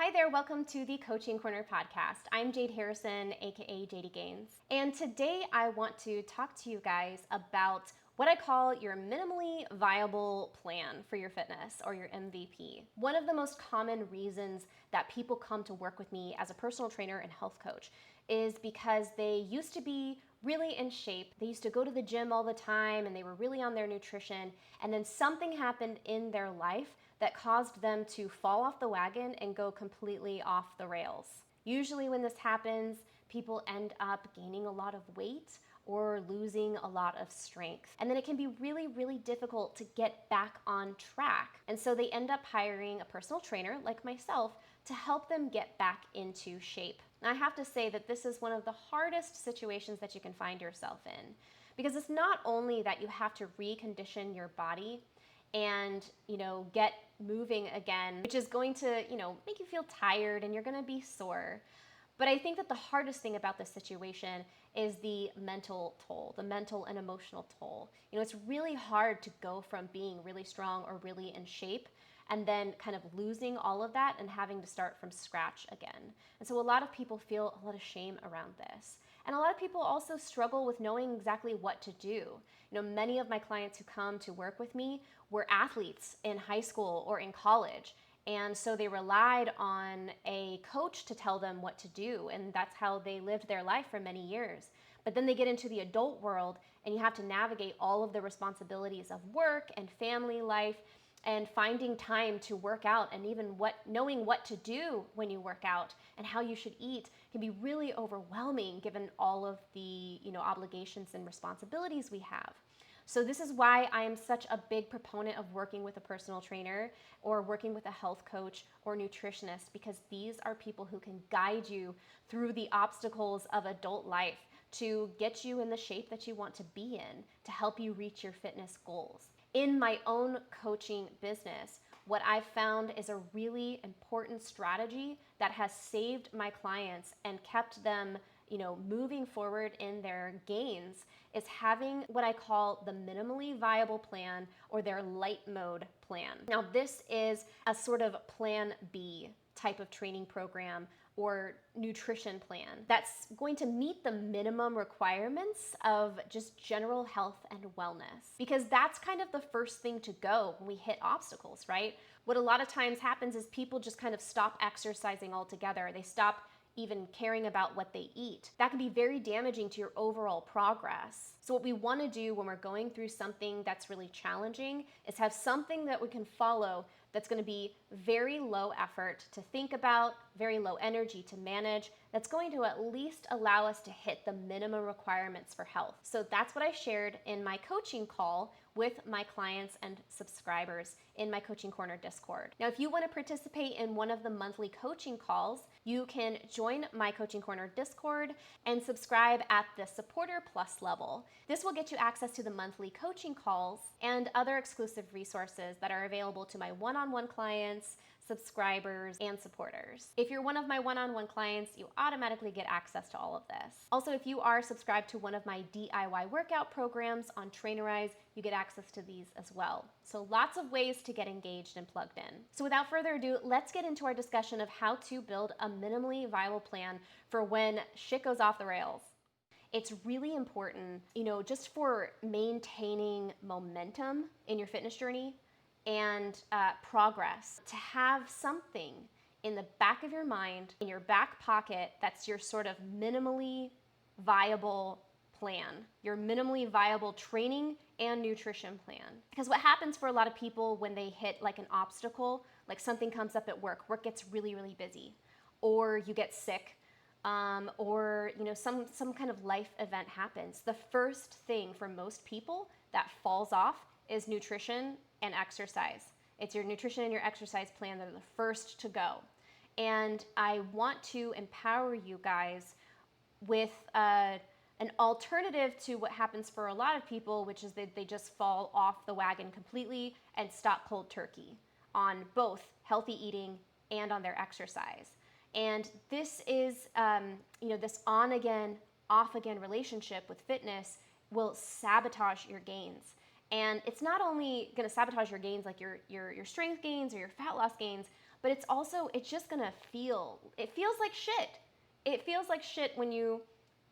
Hi there, welcome to the Coaching Corner podcast. I'm Jade Harrison, aka Jaydigains, and today I want to talk to you guys about what I call your minimally viable plan for your fitness, or your MVP. One of the most common reasons that people come to work with me as a personal trainer and health coach is because they used to be really in shape. They used to go to the gym all the time and they were really on their nutrition, and then something happened in their life that caused them to fall off the wagon and go completely off the rails. Usually when this happens, people end up gaining a lot of weight or losing a lot of strength. And then it can be really, really difficult to get back on track. And so they end up hiring a personal trainer like myself to help them get back into shape. And I have to say that this is one of the hardest situations that you can find yourself in, because it's not only that you have to recondition your body and get moving again, which is going to make you feel tired and you're going to be sore. But I think that the hardest thing about this situation is the mental toll, the mental and emotional toll. It's really hard to go from being really strong or really in shape and then kind of losing all of that and having to start from scratch again. And so a lot of people feel a lot of shame around this. And a lot of people also struggle with knowing exactly what to do. Many of my clients who come to work with me were athletes in high school or in college. And so they relied on a coach to tell them what to do. And that's how they lived their life for many years. But then they get into the adult world and you have to navigate all of the responsibilities of work and family life and finding time to work out, and even knowing what to do when you work out and how you should eat can be really overwhelming given all of the obligations and responsibilities we have. So this is why I am such a big proponent of working with a personal trainer or working with a health coach or nutritionist, because these are people who can guide you through the obstacles of adult life to get you in the shape that you want to be in, to help you reach your fitness goals. In my own coaching business, what I've found is a really important strategy that has saved my clients and kept them moving forward in their gains is having what I call the minimally viable plan, or their light mode plan. Now, this is a sort of plan B type of training program or nutrition plan that's going to meet the minimum requirements of just general health and wellness, because that's kind of the first thing to go when we hit obstacles, right? What a lot of times happens is people just kind of stop exercising altogether. They stop even caring about what they eat. That can be very damaging to your overall progress. So what we want to do when we're going through something that's really challenging is have something that we can follow that's going to be very low effort to think about, very low energy to manage, that's going to at least allow us to hit the minimum requirements for health. So that's what I shared in my coaching call with my clients and subscribers in my Coaching Corner Discord. Now, if you want to participate in one of the monthly coaching calls, you can join my Coaching Corner Discord and subscribe at the Supporter Plus level. This will get you access to the monthly coaching calls and other exclusive resources that are available to my one-on-one clients, subscribers, and supporters. If you're one of my one-on-one clients, you automatically get access to all of this. Also, if you are subscribed to one of my DIY workout programs on Trainerize, you get access to these as well. So lots of ways to get engaged and plugged in. So without further ado, let's get into our discussion of how to build a minimally viable plan for when shit goes off the rails. It's really important, just for maintaining momentum in your fitness journey and progress, to have something in the back of your mind, in your back pocket, that's your sort of minimally viable plan, your minimally viable training and nutrition plan. Because what happens for a lot of people when they hit like an obstacle, like something comes up at work gets really, really busy, or you get sick, or some kind of life event happens. The first thing for most people that falls off is nutrition and exercise. It's your nutrition and your exercise plan that are the first to go. And I want to empower you guys with an alternative to what happens for a lot of people, which is that they just fall off the wagon completely and stop cold turkey on both healthy eating and on their exercise. And this is, this on again, off again relationship with fitness will sabotage your gains. And it's not only going to sabotage your gains, like your strength gains or your fat loss gains, but it's just gonna it feels like shit. It feels like shit when you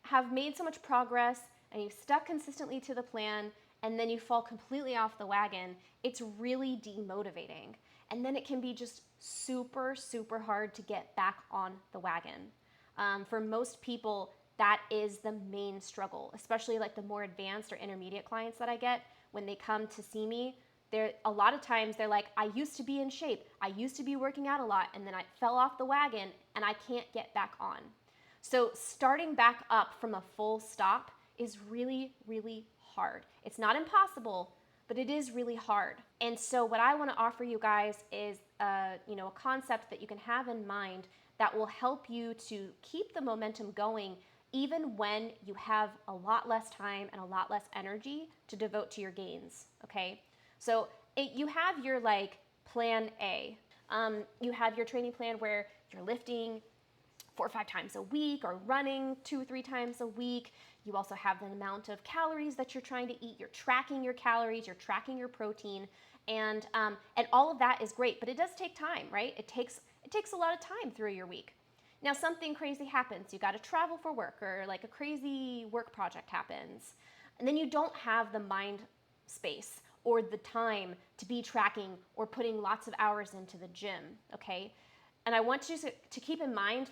have made so much progress and you've stuck consistently to the plan and then you fall completely off the wagon. It's really demotivating. And then it can be just super, super hard to get back on the wagon. For most people, that is the main struggle, especially like the more advanced or intermediate clients that I get. When they come to see me, a lot of times they're like, I used to be in shape, I used to be working out a lot, and then I fell off the wagon and I can't get back on. So starting back up from a full stop is really, really hard. It's not impossible, but it is really hard. And so what I want to offer you guys is a concept that you can have in mind that will help you to keep the momentum going even when you have a lot less time and a lot less energy to devote to your gains, okay? So you have your plan A. You have your training plan where you're lifting 4 or 5 times a week or running 2 or 3 times a week. You also have the amount of calories that you're trying to eat. You're tracking your calories, you're tracking your protein, and all of that is great, but it does take time, right? It takes a lot of time through your week. Now something crazy happens. You got to travel for work, or like a crazy work project happens, and then you don't have the mind space or the time to be tracking or putting lots of hours into the gym, okay? And I want you to keep in mind,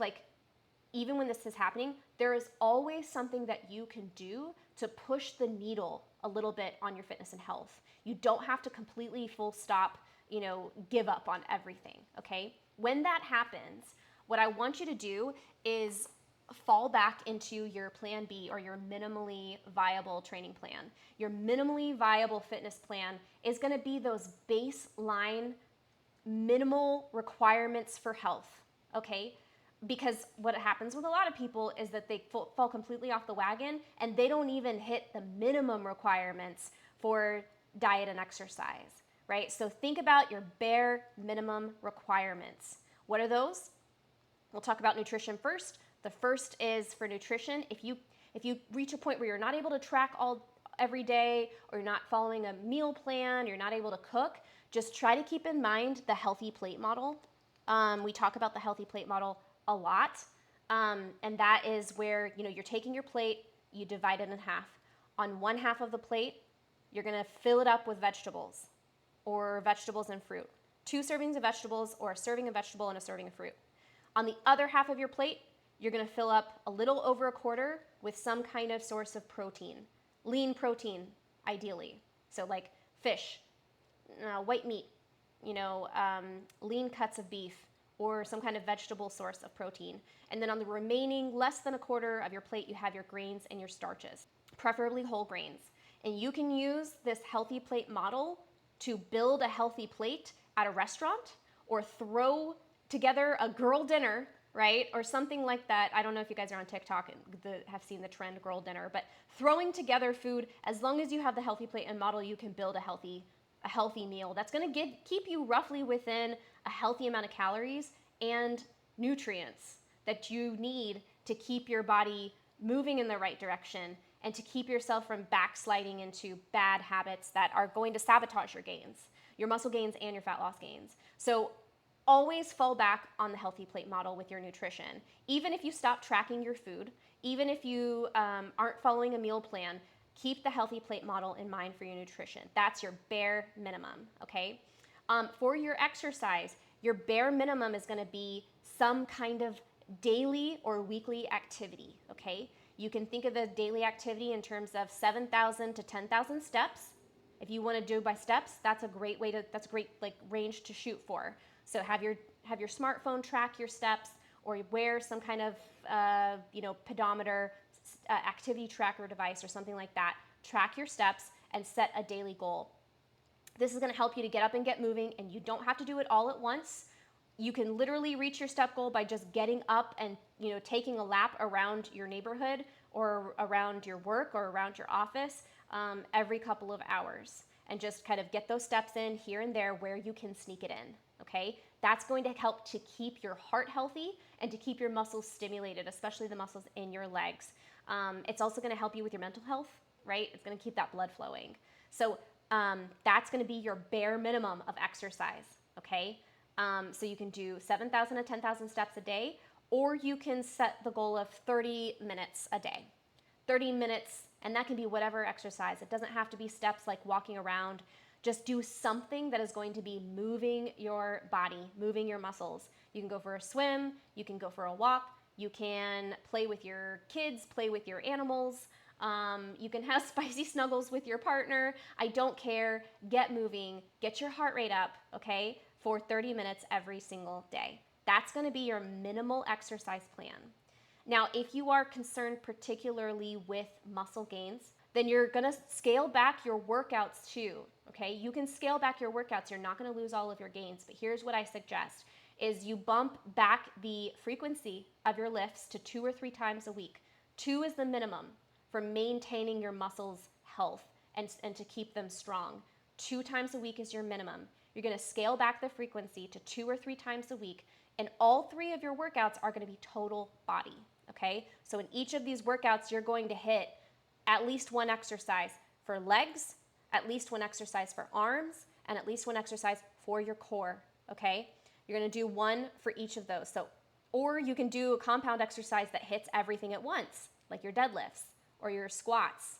even when this is happening, there is always something that you can do to push the needle a little bit on your fitness and health. You don't have to completely full stop, give up on everything, okay? When that happens, what I want you to do is fall back into your plan B, or your minimally viable training plan. Your minimally viable fitness plan is gonna be those baseline minimal requirements for health, okay? Because what happens with a lot of people is that they fall completely off the wagon and they don't even hit the minimum requirements for diet and exercise, right? So think about your bare minimum requirements. What are those? We'll talk about nutrition first. The first is for nutrition. If you reach a point where you're not able to track every day, or you're not following a meal plan, you're not able to cook, just try to keep in mind the healthy plate model. We talk about the healthy plate model a lot, and that is where you're taking your plate, you divide it in half. On one half of the plate, you're gonna fill it up with vegetables, or vegetables and fruit. 2 servings of vegetables, or a serving of vegetable and a serving of fruit. On the other half of your plate, you're gonna fill up a little over a quarter with some kind of source of protein. Lean protein, ideally. So like fish, white meat, lean cuts of beef, or some kind of vegetable source of protein. And then on the remaining less than a quarter of your plate, you have your grains and your starches, preferably whole grains. And you can use this healthy plate model to build a healthy plate at a restaurant, or throw together a girl dinner, right? Or something like that. I don't know if you guys are on TikTok and have seen the trend girl dinner, but throwing together food, as long as you have the healthy plate and model, you can build a healthy meal that's gonna keep you roughly within a healthy amount of calories and nutrients that you need to keep your body moving in the right direction, and to keep yourself from backsliding into bad habits that are going to sabotage your gains, your muscle gains and your fat loss gains. So always fall back on the healthy plate model with your nutrition. Even if you stop tracking your food, even if you aren't following a meal plan, keep the healthy plate model in mind for your nutrition. That's your bare minimum, okay? For your exercise, your bare minimum is gonna be some kind of daily or weekly activity, okay? You can think of the daily activity in terms of 7,000 to 10,000 steps. If you wanna do by steps, that's a great range to shoot for. So have your smartphone track your steps, or wear some kind of pedometer, activity tracker device or something like that. Track your steps and set a daily goal. This is gonna help you to get up and get moving, and you don't have to do it all at once. You can literally reach your step goal by just getting up and taking a lap around your neighborhood, or around your work, or around your office every couple of hours, and just kind of get those steps in here and there where you can sneak it in, okay? That's going to help to keep your heart healthy and to keep your muscles stimulated, especially the muscles in your legs. It's also gonna help you with your mental health, right? It's gonna keep that blood flowing. So that's gonna be your bare minimum of exercise, okay? So you can do 7,000 to 10,000 steps a day, or you can set the goal of 30 minutes a day. 30 minutes, and that can be whatever exercise. It doesn't have to be steps like walking around. Just do something that is going to be moving your body, moving your muscles. You can go for a swim, you can go for a walk, you can play with your kids, play with your animals. You can have spicy snuggles with your partner. I don't care. Get moving, get your heart rate up, okay, for 30 minutes every single day. That's going to be your minimal exercise plan. Now, if you are concerned particularly with muscle gains, then you're going to scale back your workouts too, okay? You can scale back your workouts. You're not going to lose all of your gains, but here's what I suggest is you bump back the frequency of your lifts to 2 or 3 times a week. 2 is the minimum for maintaining your muscles' health and to keep them strong. 2 times a week is your minimum. You're going to scale back the frequency to 2 or 3 times a week, and all 3 of your workouts are going to be total body, okay? So in each of these workouts, you're going to hit at least 1 exercise for legs, at least 1 exercise for arms, and at least 1 exercise for your core, okay? You're going to do 1 for each of those. So, or you can do a compound exercise that hits everything at once, like your deadlifts or your squats.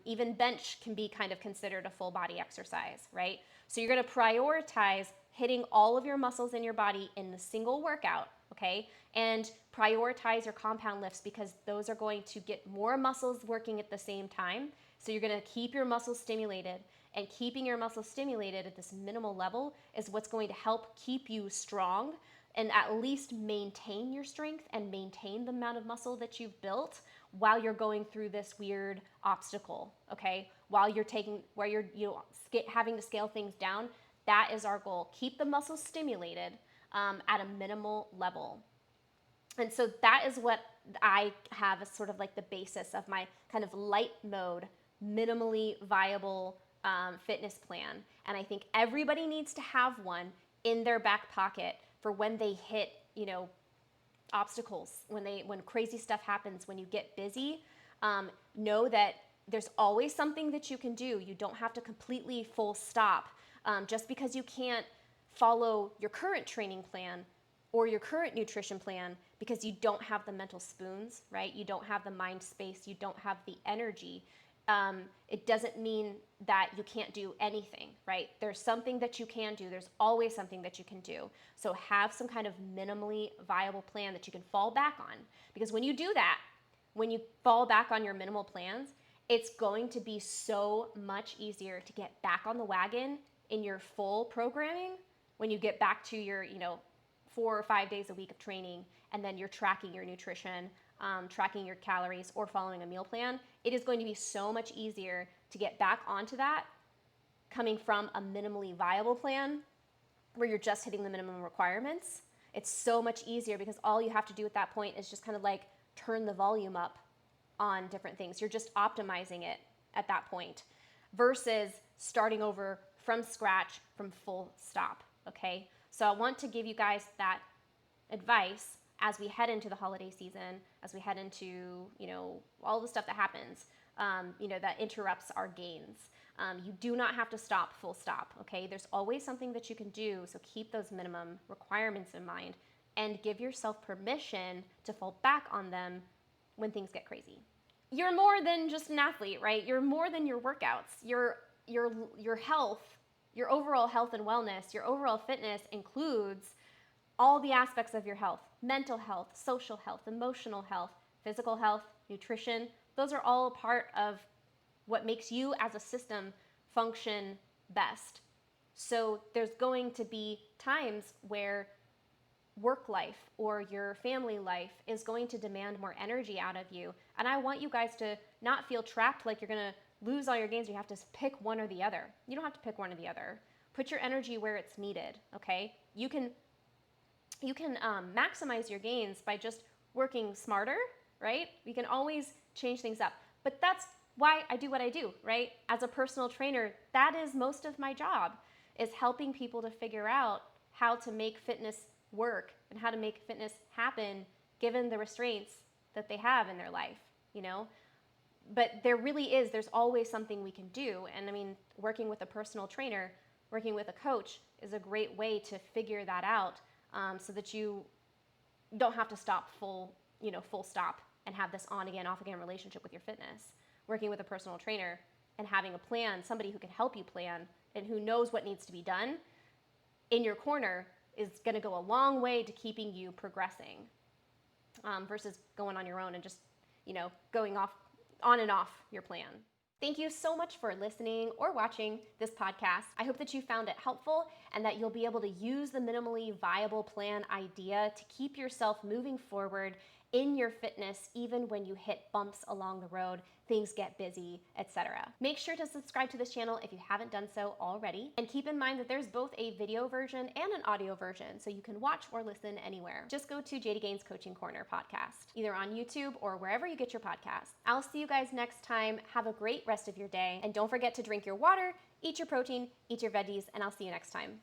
Even bench can be kind of considered a full body exercise, right? So you're going to prioritize hitting all of your muscles in your body in the single workout, okay? And prioritize your compound lifts because those are going to get more muscles working at the same time. So you're going to keep your muscles stimulated, and keeping your muscles stimulated at this minimal level is what's going to help keep you strong and at least maintain your strength and maintain the amount of muscle that you've built while you're going through this weird obstacle, okay? While you're having to scale things down, that is our goal. Keep the muscles stimulated at a minimal level. And so that is what I have as sort of like the basis of my kind of light mode, minimally viable fitness plan. And I think everybody needs to have one in their back pocket for when they hit, obstacles, when crazy stuff happens, when you get busy. Know that there's always something that you can do. You don't have to completely full stop. Just because you can't follow your current training plan or your current nutrition plan because you don't have the mental spoons, right? You don't have the mind space, you don't have the energy. It doesn't mean that you can't do anything, right? There's something that you can do. There's always something that you can do. So have some kind of minimally viable plan that you can fall back on. Because when you do that, when you fall back on your minimal plans, it's going to be so much easier to get back on the wagon in your full programming when you get back to your, 4 or 5 days a week of training, and then you're tracking your nutrition, tracking your calories, or following a meal plan. It is going to be so much easier to get back onto that coming from a minimally viable plan where you're just hitting the minimum requirements. It's so much easier because all you have to do at that point is just kind of like turn the volume up on different things. You're just optimizing it at that point versus starting over from scratch from full stop, okay? So I want to give you guys that advice as we head into the holiday season, as we head into, all the stuff that happens, that interrupts our gains. You do not have to stop full stop, okay? There's always something that you can do, so keep those minimum requirements in mind and give yourself permission to fall back on them when things get crazy. You're more than just an athlete, right? You're more than your workouts. Your health, your overall health and wellness, your overall fitness includes all the aspects of your health: mental health, social health, emotional health, physical health, nutrition. Those are all a part of what makes you as a system function best. So there's going to be times where work life or your family life is going to demand more energy out of you. And I want you guys to not feel trapped like you're going to lose all your gains. You have to pick one or the other. You don't have to pick one or the other. Put your energy where it's needed, okay? You can maximize your gains by just working smarter, right? You can always change things up. But that's why I do what I do, right? As a personal trainer, that is most of my job, is helping people to figure out how to make fitness work and how to make fitness happen given the restraints that they have in their life, But there's always something we can do. And I mean, working with a personal trainer, Working with a coach is a great way to figure that out, so that you don't have to stop full stop and have this on again, off again relationship with your fitness. Working with a personal trainer and having a plan, somebody who can help you plan and who knows what needs to be done in your corner is going to go a long way to keeping you progressing, versus going on your own and just, going off on and off your plan. Thank you so much for listening or watching this podcast. I hope that you found it helpful and that you'll be able to use the minimally viable plan idea to keep yourself moving forward in your fitness, even when you hit bumps along the road, things get busy, etc. Make sure to subscribe to this channel if you haven't done so already. And keep in mind that there's both a video version and an audio version, so you can watch or listen anywhere. Just go to Jaydigains Coaching Corner podcast, either on YouTube or wherever you get your podcasts. I'll see you guys next time. Have a great rest of your day. And don't forget to drink your water, eat your protein, eat your veggies, and I'll see you next time.